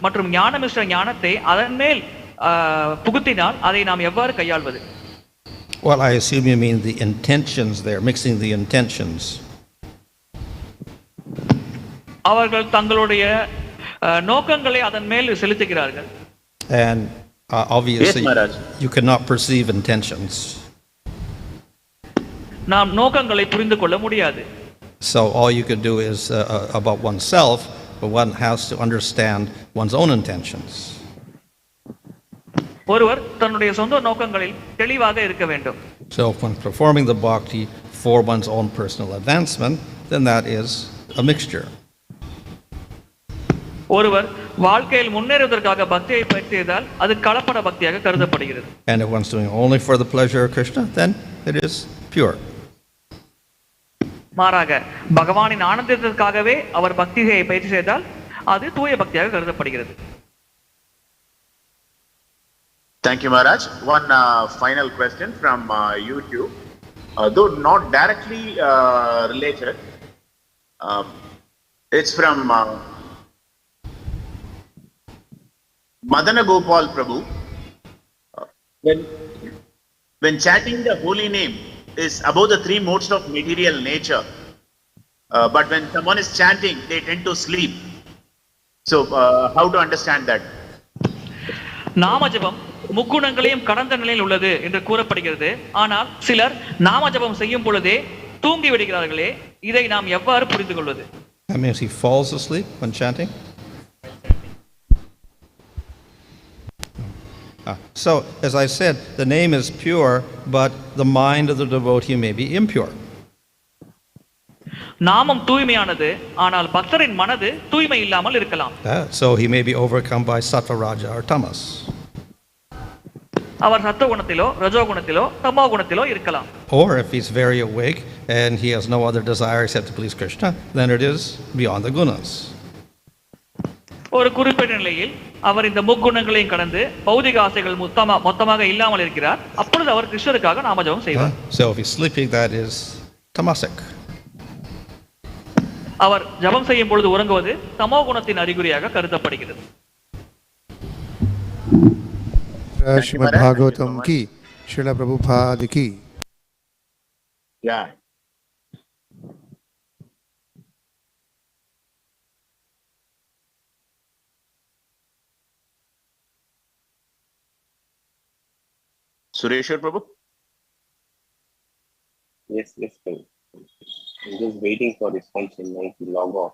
மற்றும் ஞான மிஸ்ர ஞானத்தை அதன் மேல் புகுத்தினால் அதை நாம் எவ்வாறு கையாள்வது? Well, I assume you mean the intentions there, mixing the intentions. அவர்கள் தங்களுடைய நோக்கங்களை அதன் மேல் செலுத்துகிறார்கள். And obviously, yes, you cannot perceive intentions. நாம் நோக்கங்களை புரிந்து கொள்ள முடியாது. So all you could do is about oneself, but one has to understand one's own intentions. ஒருவர் தன்னுடைய சொந்த நோக்கங்களில் தெளிவாக இருக்க வேண்டும். So when performing the bhakti, for one's own personal advancement, then that is a mixture. ஒருவர் வாழ்க்கையில் முன்னேறுவதற்காக பக்தியை பயிற்சி செய்தால் அது கலப்பட பக்தியாக கருதப்படுகிறது. And if one's doing only for the pleasure of Krishna, then it is pure. மாறாக பகவானின் ஆனந்தத்திற்காகவே அவர் பக்தியை பயிற்சி செய்தால் அது தூய பக்தியாக கருதப்படுகிறது. Thank you, Maharaj. One final question from YouTube, though not directly related. It's from Madana Gopal Prabhu. When chanting the holy name is above the three modes of material nature, but when someone is chanting, they tend to sleep. So, how to understand that? நாமஜபம் முக்குணங்களையும் கடந்த நிலையில் உள்ளது என்று கூறப்படுகிறது. ஆனால் சிலர் நாமஜபம் செய்யும் பொழுதே தூங்கி விடுகிறார்களே, இதை நாம் எவ்வாறு புரிந்து கொள்வது? That means he falls asleep when chanting. So, as I said, the name is pure, but the mind of the devotee may be impure. நாமம் தூய்மையானது, ஆனால் பக்தரின் மனது தூய்மை இல்லாமல் இருக்கலாம். So he may be overcome by sattva, raja, or tamas. அவர் சத்துவ குணத்திலோ ரஜோ குணத்திலோ தமோ குணத்திலோ இருக்கலாம். Or if he's very awake and he has no other desire except to please Krishna, then it is beyond the gunas. ஒரு குறிப்பிட்ட நிலையில் அவர் இந்த முக்குணங்களையும் கடந்து பௌதிக ஆசைகள் மொத்தமாக இல்லாமல் இருக்கிறார். அப்பொழுது அவர் கிருஷ்ணருக்காக நாமஜபம் செய்வார். So if he's sleeping, that is tamasic. அவர் ஜபம் செய்யும் பொழுது உறங்குவது தமோ குணத்தின் அறிகுறியாக கருதப்படுகிறது. Srimad Bhagavatam ki, Srila Prabhupada ki. Yeah. Sureshwar Prabhu? Yes, Prabhu. I'm just waiting for response in my log off.